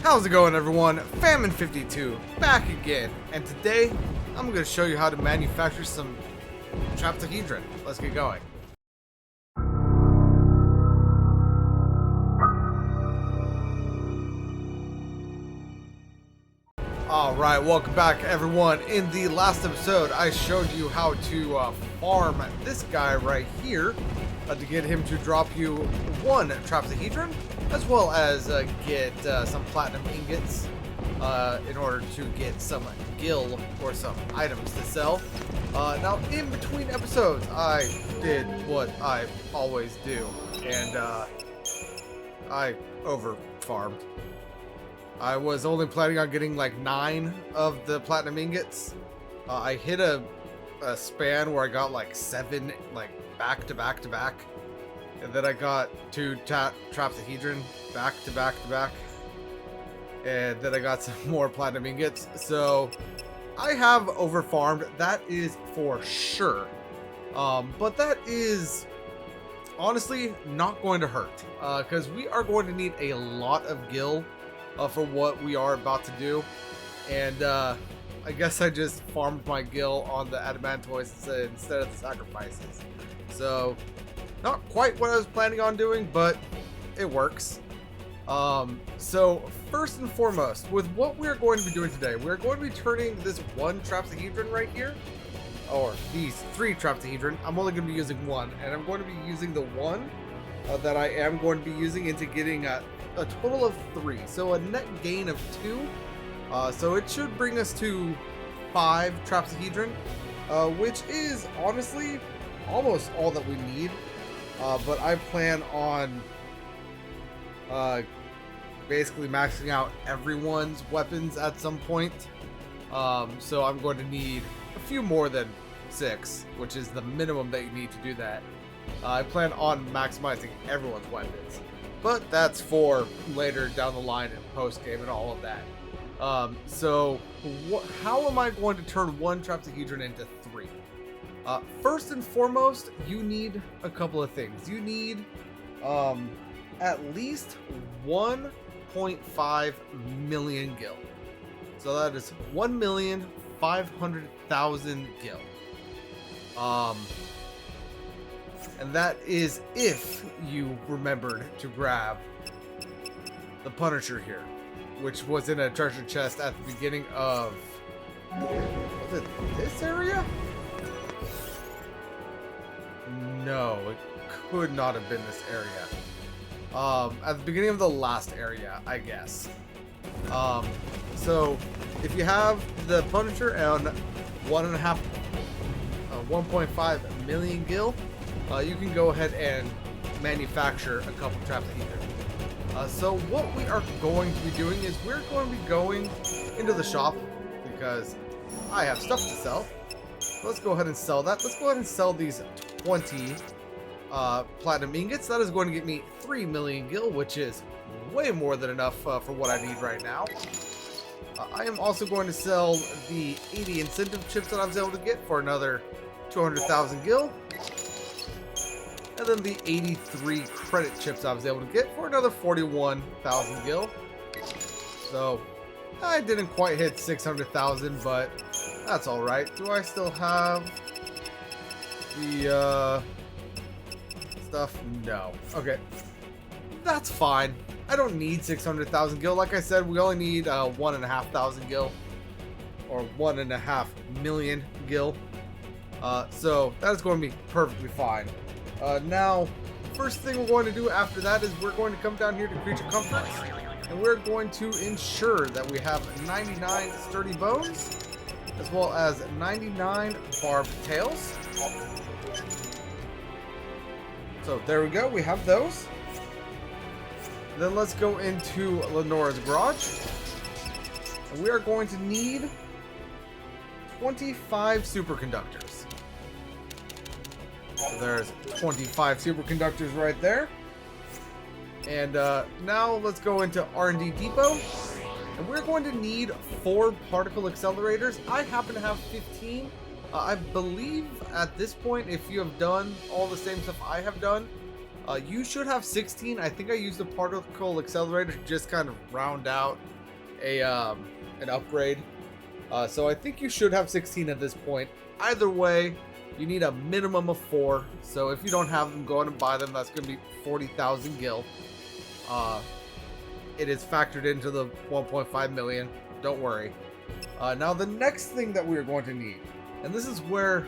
How's it going, everyone? Famine52 back again, and today I'm going to show you how to manufacture some Trapezohedron. Let's get going. Alright, welcome back, everyone. In the last episode, I showed you how to farm this guy right here to get him to drop you one Trapezohedron, as well as get some platinum ingots in order to get some gil or some items to sell. Now, in between episodes, I did what I always do, and I over-farmed. I was only planning on getting like 9 of the platinum ingots. I hit a span where I got like 7 like back to back to back, and then I got 2 Trapezohedron back to back to back, and then I got some more platinum ingots. So I have over farmed, that is for sure. But that is honestly not going to hurt, because we are going to need a lot of gil for what we are about to do, and I guess I just farmed my gil on the adamantoids instead of the sacrifices. So not quite what I was planning on doing, but it works. So first and foremost, with what we're going to be doing today, we're going to be turning this one Trapezohedron right here, or these 3 Trapezohedron. I'm only going to be using one, and I'm going to be using the one that I am going to be using into getting a total of 3, so a net gain of 2. So it should bring us to 5 Trapezohedron, which is honestly almost all that we need. But I plan on basically maxing out everyone's weapons at some point. So I'm going to need a few more than 6, which is the minimum that you need to do that. I plan on maximizing everyone's weapons, but that's for later down the line in post-game and all of that. So how am I going to turn one Trapezohedron into 3? First and foremost, you need a couple of things. You need at least 1.5 million gil. So that is 1,500,000 gil. And that is if you remembered to grab the Punisher here, which was in a treasure chest at the beginning of... Was it this area? No, it could not have been this area. At the beginning of the last area, I guess. So if you have the Punisher and 1.5 million gil, you can go ahead and manufacture a couple Trapezohedron. So what we are going to be doing is we're going to be going into the shop because I have stuff to sell. Let's go ahead and sell that. Let's go ahead and sell these 20 platinum ingots. That is going to get me 3 million gil, which is way more than enough for what I need right now. I am also going to sell the 80 incentive chips that I was able to get for another 200,000 gil. And then the 83 credit chips I was able to get for another 41,000 gil. So I didn't quite hit 600,000, but that's all right. Do I still have the stuff? No. Okay, that's fine. I don't need 600,000 gil. Like I said, we only need 1,500 gil, or 1.5 million gil. So that is going to be perfectly fine. Now, first thing we're going to do after that is we're going to come down here to creature comforts, and we're going to ensure that we have 99 sturdy bones, as well as 99 barbed tails. So there we go, we have those. Then let's go into Lenora's garage, and we are going to need 25 superconductors. So there's 25 superconductors right there. And now let's go into R&D Depot. And we're going to need 4 particle accelerators. I happen to have 15. I believe at this point, if you have done all the same stuff I have done, You should have 16. I think I used the particle accelerator to just kind of round out an upgrade. So I think you should have 16 at this point. Either way, you need a minimum of 4. So if you don't have them, go ahead and buy them. That's going to be 40,000 gil. It is factored into the 1.5 million. Don't worry. Now the next thing that we're going to need, and this is where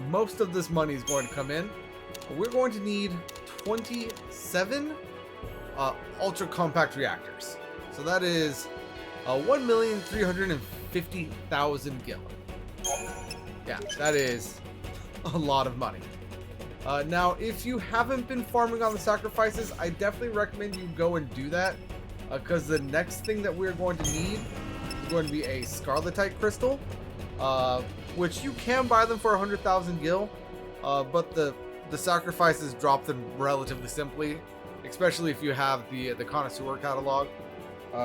most of this money is going to come in, we're going to need 27 ultra compact reactors. So that is 1,350,000 gil. Yeah, that is a lot of money. Now, if you haven't been farming on the sacrifices, I definitely recommend you go and do that, because the next thing that we're going to need is going to be a Scarletite crystal, which you can buy them for 100,000 gil, but the sacrifices drop them relatively simply, especially if you have the connoisseur catalog.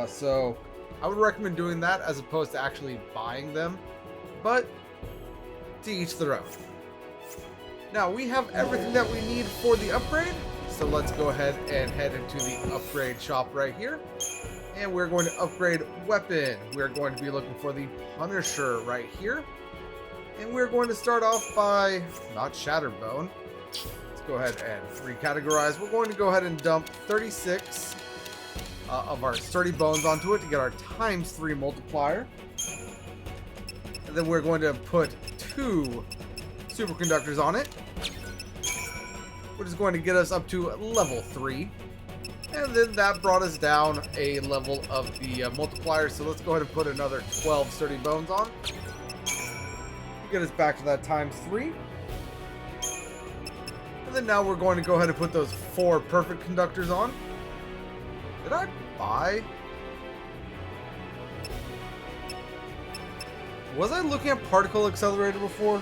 So I would recommend doing that as opposed to actually buying them, but to each their own. Now we have everything that we need for the upgrade, so let's go ahead and head into the upgrade shop right here. And we're going to upgrade weapon. We're going to be looking for the Punisher right here. And we're going to start off by, not Shatterbone. Let's go ahead and recategorize. We're going to go ahead and dump 36 of our sturdy bones onto it to get our ×3 multiplier. And then we're going to put 2 superconductors on it, which is going to get us up to level 3. And then that brought us down a level of the multiplier, so let's go ahead and put another 12 sturdy bones on. Get us back to that ×3. And then now we're going to go ahead and put those 4 perfect conductors on. Did I buy? Was I looking at particle accelerator before?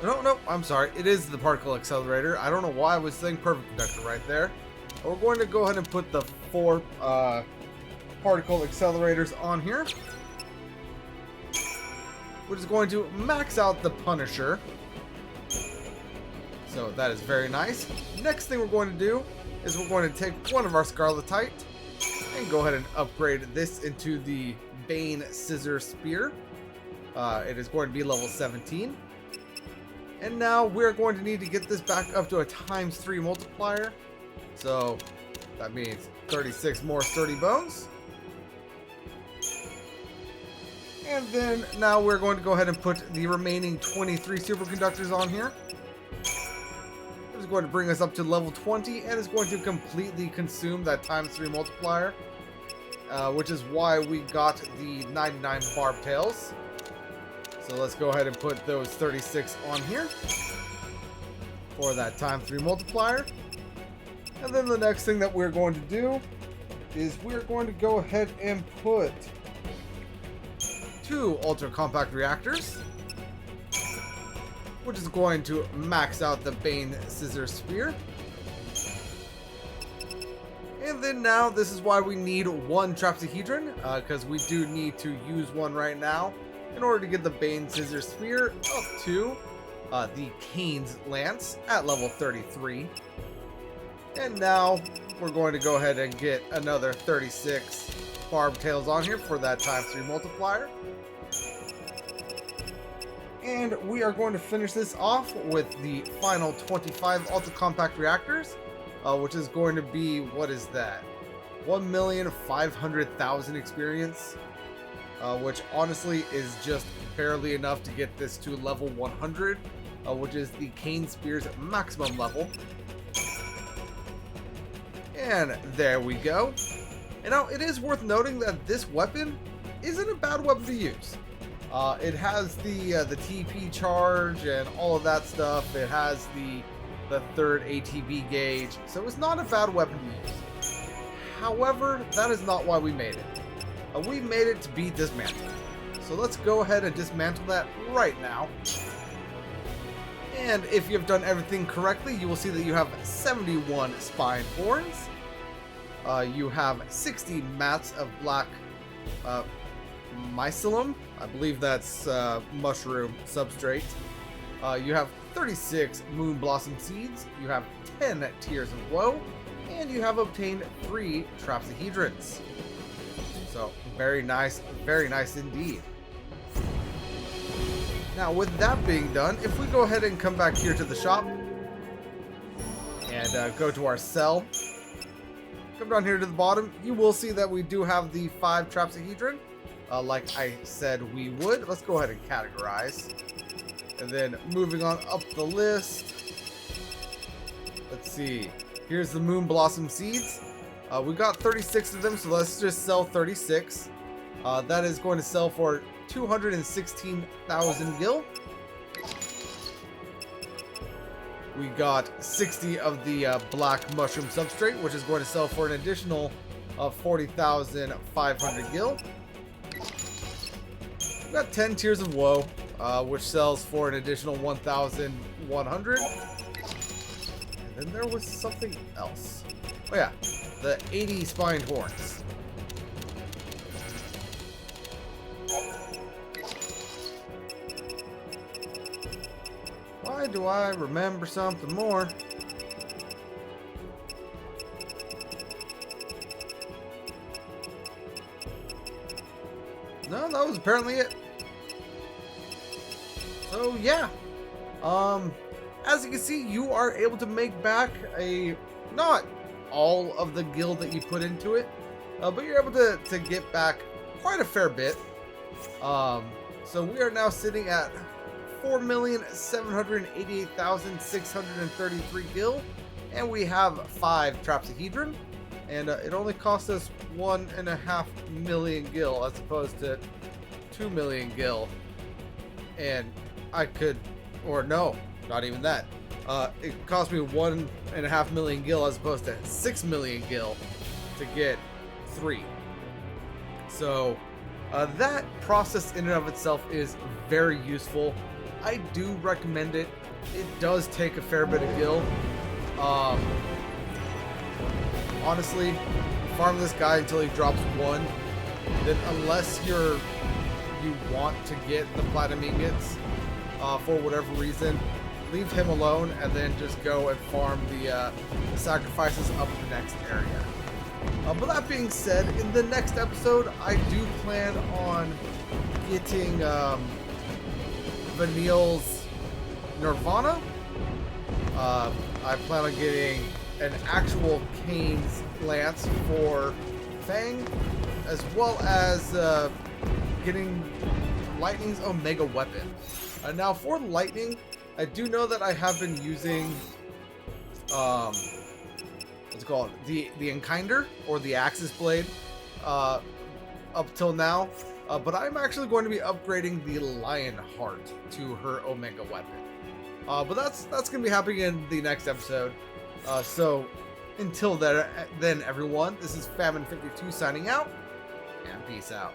No, I'm sorry. It is the particle accelerator. I don't know why I was saying perfect conductor right there. We're going to go ahead and put the 4 particle accelerators on here, which is going to max out the Punisher. So that is very nice. Next thing we're going to do is we're going to take one of our Scarletite and go ahead and upgrade this into the Bane Scissor Spear. It is going to be level 17. And now we're going to need to get this back up to a ×3 multiplier. So that means 36 more sturdy bones. And then now we're going to go ahead and put the remaining 23 superconductors on here. This is going to bring us up to level 20 and is going to completely consume that ×3 multiplier, which is why we got the 99 barb tails. So let's go ahead and put those 36 on here for that ×3 multiplier. And then the next thing that we're going to do is we're going to go ahead and put 2 ultra compact reactors, which is going to max out the Bane Scissor Spear. And then now this is why we need 1 Trapezohedron, because we do need to use one right now in order to get the Bane Scissor Spear up to the Kane's Lance at level 33. And now we're going to go ahead and get another 36 barb tails on here for that ×3 multiplier. And we are going to finish this off with the final 25 ultra compact reactors, which is going to be, what is that? 1,500,000 experience, which honestly is just barely enough to get this to level 100, which is the Kane Spear's maximum level. And there we go. And now it is worth noting that this weapon isn't a bad weapon to use. It has the TP charge and all of that stuff. It has the 3rd ATB gauge, so it's not a bad weapon to use. However, that is not why we made it. We made it to be dismantled. So let's go ahead and dismantle that right now. And if you've done everything correctly, you will see that you have 71 spine horns. You have 60 mats of black mycelium. I believe that's mushroom substrate. You have 36 Moon Blossom Seeds, you have 10 Tears of Woe, and you have obtained 3 Trapezohedrons. So, very nice indeed. Now, with that being done, if we go ahead and come back here to the shop, and go to our cell, come down here to the bottom, you will see that we do have the 5 Trapezohedron, like I said we would. Let's go ahead and categorize. And then moving on up the list, let's see, here's the Moon Blossom Seeds. We got 36 of them, so let's just sell 36. That is going to sell for 216,000 gil. We got 60 of the black mushroom substrate, which is going to sell for an additional 40,500 gil. We got 10 Tears of Woe, which sells for an additional 1,100. And then there was something else. Oh yeah, the 80 spined horns. Why do I remember something more? No, that was apparently it. So yeah, as you can see, you are able to make back not all of the gil that you put into it, but you're able to get back quite a fair bit. So we are now sitting at 4,788,633 gil, and we have 5 Trapezohedron, and it only cost us 1.5 million gil as opposed to 2 million gil. And I could, or no, not even that. It cost me 1.5 million gil as opposed to 6 million gil to get 3. So that process in and of itself is very useful. I do recommend it. It does take a fair bit of gil. Honestly, farm this guy until he drops 1. Then unless you want to get the platinum ingots for whatever reason, leave him alone and then just go and farm the sacrifices up the next area. But that being said, in the next episode, I do plan on getting Vanille's Nirvana. I plan on getting an actual Kane's Lance for Fang, as well as getting Lightning's Omega Weapon. Now for Lightning, I do know that I have been using what's it called, the Enkinder or the Axis Blade up till now, but I'm actually going to be upgrading the Lionheart to her Omega Weapon. But that's going to be happening in the next episode. So until then, everyone, this is Famine52 signing out, and peace out.